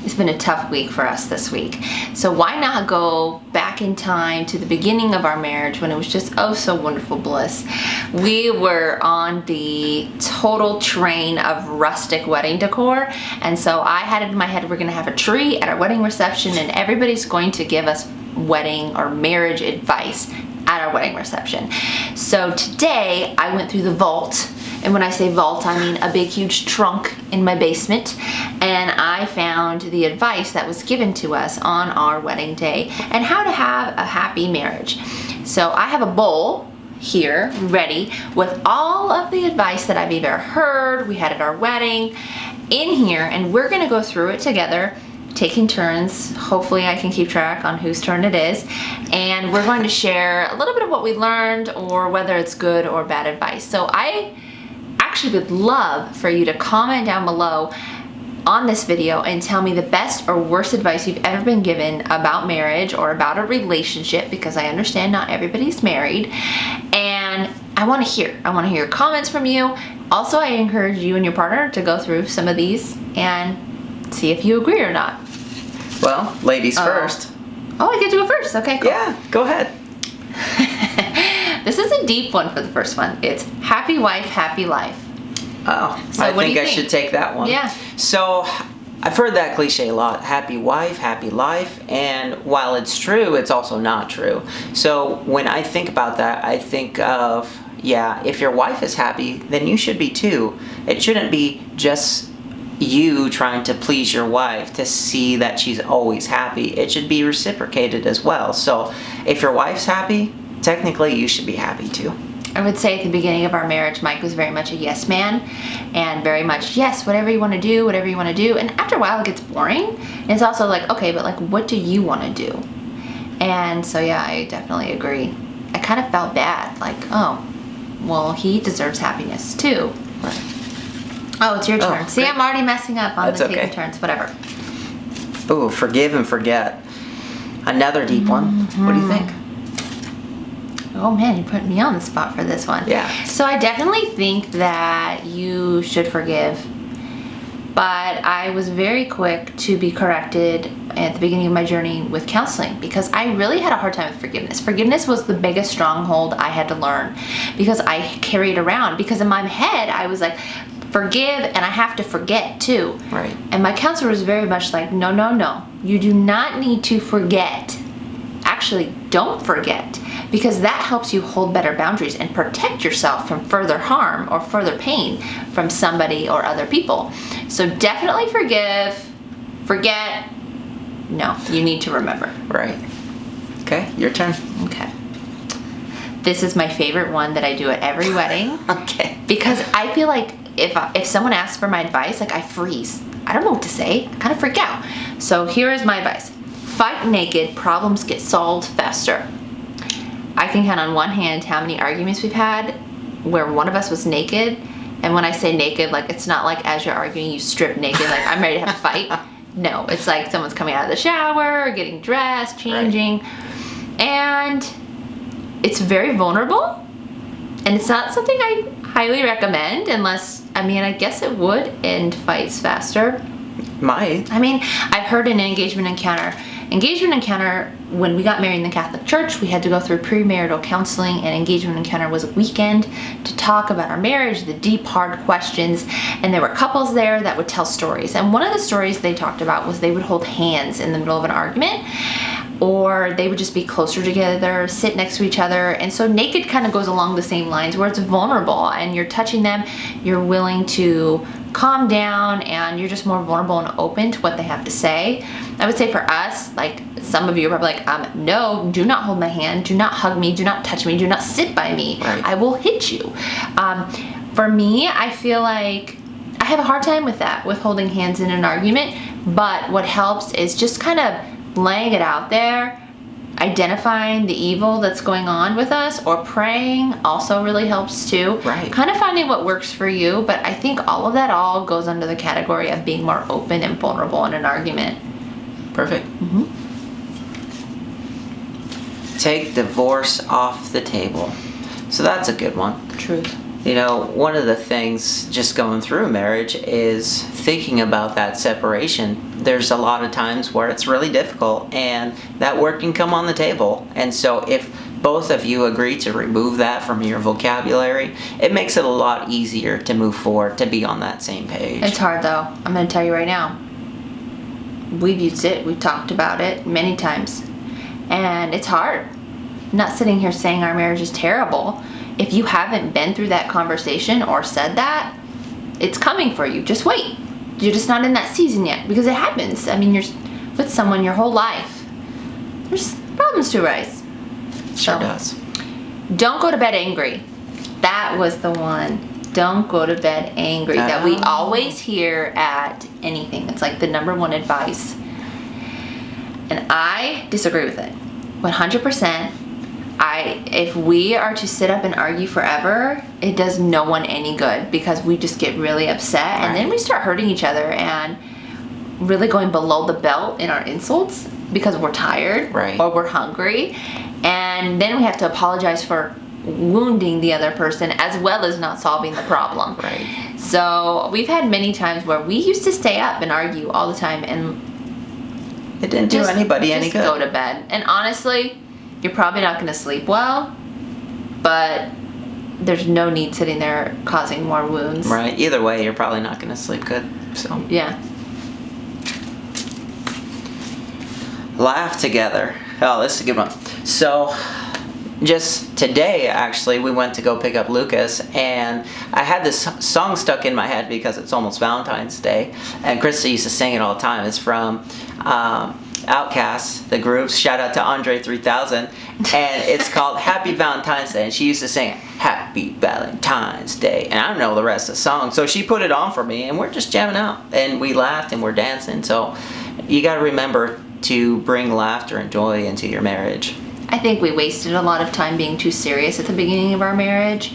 it's been a tough week for us this week. So why not go back in time to the beginning of our marriage when it was just oh so wonderful bliss. We were on the total train of rustic wedding decor, and so I had it in my head we're gonna have a tree at our wedding reception and everybody's going to give us wedding or marriage advice at our wedding reception. So today I went through the vault, and when I say vault I mean a big huge trunk in my basement, and I found the advice that was given to us on our wedding day and how to have a happy marriage. So I have a bowl here ready with all of the advice that I've either heard, we had at our wedding, in here, and we're gonna go through it together, taking turns. Hopefully I can keep track on whose turn it is, and we're going to share a little bit of what we learned or whether it's good or bad advice. So I actually would love for you to comment down below on this video and tell me the best or worst advice you've ever been given about marriage or about a relationship, because I understand not everybody's married, and I want to hear your comments from you. Also, I encourage you and your partner to go through some of these and see if you agree or not. Well, ladies first. Oh, I get to go first. Okay, cool. Yeah, go ahead. This is a deep one for the first one. It's happy wife, happy life. Oh, So I what do think you I think? should take that one. Yeah. So, I've heard that cliche a lot. Happy wife, happy life. And while it's true, it's also not true. So, when I think about that, I think of, yeah, if your wife is happy, then you should be too. It shouldn't be just you trying to please your wife to see that she's always happy. It should be reciprocated as well. So, if your wife's happy, technically you should be happy too. I would say at the beginning of our marriage, Mike was very much a yes man, and very much, yes, whatever you want to do, whatever you want to do. And after a while it gets boring. And it's also like, okay, but like, what do you want to do? And so yeah, I definitely agree. I kind of felt bad, like, oh, well, he deserves happiness too. Right. Oh, it's your turn. See, great. I'm already messing up on That's the taking okay. turns, whatever. Ooh, forgive and forget. Another deep one. What do you think? Oh man, you put me on the spot for this one. Yeah. So I definitely think that you should forgive, but I was very quick to be corrected at the beginning of my journey with counseling, because I really had a hard time with forgiveness. Forgiveness was the biggest stronghold I had to learn, because I carried around, because in my head I was like, forgive and I have to forget too. Right. And my counselor was very much like, no, no, no, you do not need to forget. Actually, don't forget, because that helps you hold better boundaries and protect yourself from further harm or further pain from somebody or other people. So definitely forgive, forget, no, you need to remember. Right. Okay, your turn. Okay. This is my favorite one that I do at every wedding. Okay. Because I feel like if someone asks for my advice, like I freeze. I don't know what to say. I kind of freak out. So here is my advice. Fight naked, problems get solved faster. I can count on one hand how many arguments we've had where one of us was naked. And when I say naked, like it's not like as you're arguing you strip naked, like I'm ready to have a fight. No, it's like someone's coming out of the shower, getting dressed, changing. Right. And it's very vulnerable. And it's not something I highly recommend unless, I mean, I guess it would end fights faster. Might. I mean, I've heard an engagement encounter. Engagement encounter, when we got married in the Catholic Church, we had to go through premarital counseling, and engagement encounter was a weekend to talk about our marriage, the deep, hard questions, and there were couples there that would tell stories. And one of the stories they talked about was they would hold hands in the middle of an argument, or they would just be closer together, sit next to each other. And so naked kind of goes along the same lines, where it's vulnerable and you're touching them, you're willing to calm down, and you're just more vulnerable and open to what they have to say. I would say for us, like some of you are probably like, no, do not hold my hand, do not hug me, do not touch me, do not sit by me. Right. I will hit you. For me, I feel like I have a hard time with that, with holding hands in an argument, but what helps is just kind of laying it out there, identifying the evil that's going on with us, or praying also really helps too. Right. Kind of finding what works for you, but I think all of that all goes under the category of being more open and vulnerable in an argument. Perfect. Mm-hmm. Take divorce off the table. So that's a good one. Truth. You know, one of the things just going through marriage is thinking about that separation. There's a lot of times where it's really difficult and that word can come on the table. And so if both of you agree to remove that from your vocabulary, it makes it a lot easier to move forward, to be on that same page. It's hard though. I'm going to tell you right now. We've used it. We've talked about it many times. And it's hard. I'm not sitting here saying our marriage is terrible. If you haven't been through that conversation or said that, it's coming for you. Just wait. You're just not in that season yet, because it happens. I mean, you're with someone your whole life. There's problems to arise. Sure does. Don't go to bed angry. That was the one. Don't go to bed angry. That we always hear at anything. It's like the number one advice. And I disagree with it. 100%. If we are to sit up and argue forever, it does no one any good, because we just get really upset and then we start hurting each other and really going below the belt in our insults because we're tired or we're hungry, and then we have to apologize for wounding the other person as well as not solving the problem. So we've had many times where we used to stay up and argue all the time, and it didn't do anybody any good. Just go to bed. And honestly, you're probably not going to sleep well, but there's no need sitting there causing more wounds. Right. Either way, you're probably not going to sleep good. So yeah. Laugh together. Oh, this is a good one. So just today, actually, we went to go pick up Lucas, and I had this song stuck in my head because it's almost Valentine's Day, and Krista used to sing it all the time. It's from Outkast, the groups. Shout out to Andre 3000, and it's called Happy Valentine's Day, and she used to sing it, Happy Valentine's Day, and I don't know the rest of the song, so she put it on for me, and we're just jamming out, and we laughed and we're dancing. So you got to remember to bring laughter and joy into your marriage. I think we wasted a lot of time being too serious at the beginning of our marriage,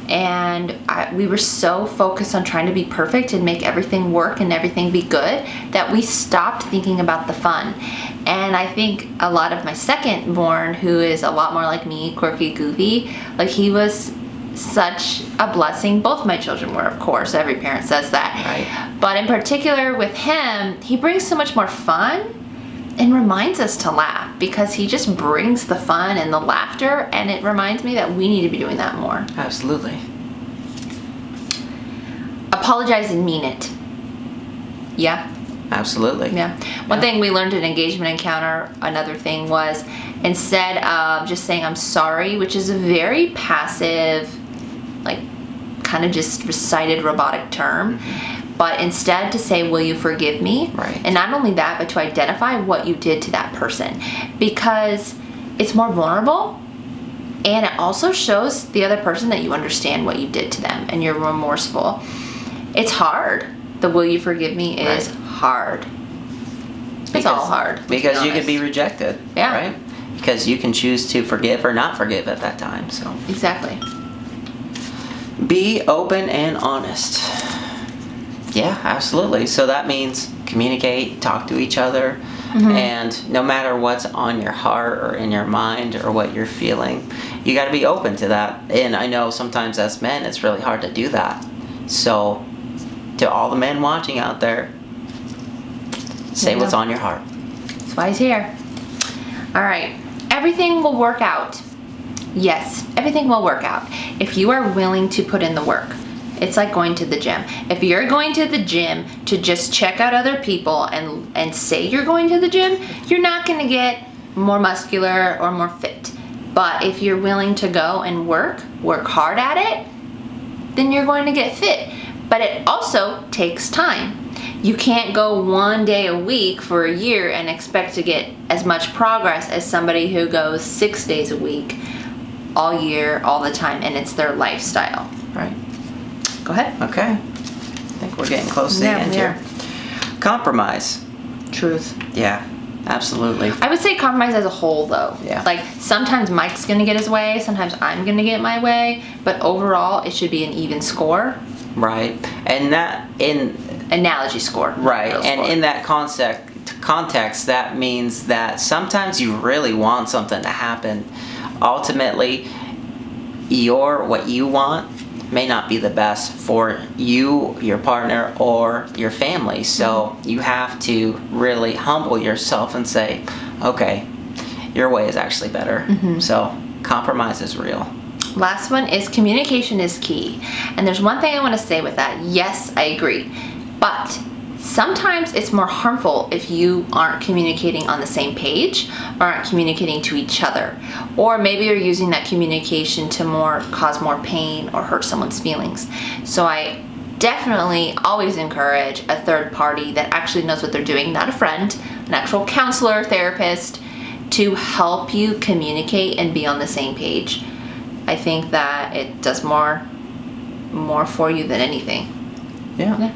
and we were so focused on trying to be perfect and make everything work and everything be good that we stopped thinking about the fun. And I think a lot of my second born, who is a lot more like me, quirky, goofy, like he was such a blessing. Both my children were, of course. Every parent says that. But in particular with him, he brings so much more fun and reminds us to laugh, because he just brings the fun and the laughter, and it reminds me that we need to be doing that more. Absolutely. Apologize and mean it. Yeah? Absolutely. Yeah. One thing we learned in Engagement Encounter, another thing was, instead of just saying I'm sorry, which is a very passive, like kind of just recited robotic term, but instead to say, will you forgive me? And not only that, but to identify what you did to that person, because it's more vulnerable, and it also shows the other person that you understand what you did to them and you're remorseful. It's hard. The will you forgive me is hard. It's all hard. Because you could be rejected. Yeah. Right? Because you can choose to forgive or not forgive at that time. So exactly. Be open and honest. Yeah, absolutely. So that means communicate, talk to each other, and no matter what's on your heart or in your mind or what you're feeling, you got to be open to that. And I know sometimes as men, it's really hard to do that. So to all the men watching out there, say what's on your heart. That's why he's here. All right. Everything will work out. Yes, everything will work out if you are willing to put in the work. It's like going to the gym. If you're going to the gym to just check out other people and say you're going to the gym, you're not going to get more muscular or more fit. But if you're willing to go and work hard at it, then you're going to get fit. But it also takes time. You can't go one day a week for a year and expect to get as much progress as somebody who goes 6 days a week, all year, all the time, and it's their lifestyle. Right. Go ahead. Okay. I think we're getting close to the end here. Compromise. Truth. Yeah, absolutely. I would say compromise as a whole, though. Yeah. Like, sometimes Mike's going to get his way, sometimes I'm going to get my way, but overall, it should be an even score. Right. And that in... Analogy score. Right. And in that context, that means that sometimes you really want something to happen. Ultimately, what you want may not be the best for you, your partner, or your family. So you have to really humble yourself and say, okay, your way is actually better. So compromise is real. Last one is communication is key. And there's one thing I want to say with that. Yes, I agree. But sometimes it's more harmful if you aren't communicating on the same page or aren't communicating to each other. Or maybe you're using that communication to cause more pain or hurt someone's feelings. So I definitely always encourage a third party that actually knows what they're doing, not a friend, an actual counselor, therapist, to help you communicate and be on the same page. I think that it does more for you than anything. Yeah.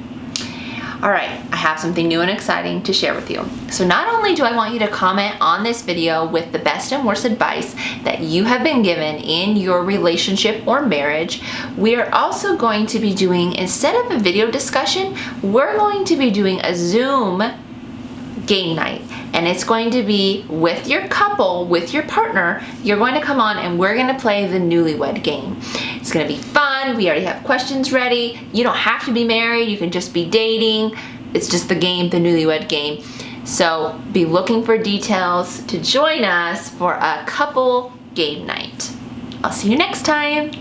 All right, I have something new and exciting to share with you. So not only do I want you to comment on this video with the best and worst advice that you have been given in your relationship or marriage, we are also going to be doing, instead of a video discussion, we're going to be doing a Zoom game night. And it's going to be with your couple, with your partner. You're going to come on and we're going to play the Newlywed Game. It's going to be fun. We already have questions ready. You don't have to be married. You can just be dating. It's just the game, the Newlywed Game. So be looking for details to join us for a couple game night. I'll see you next time.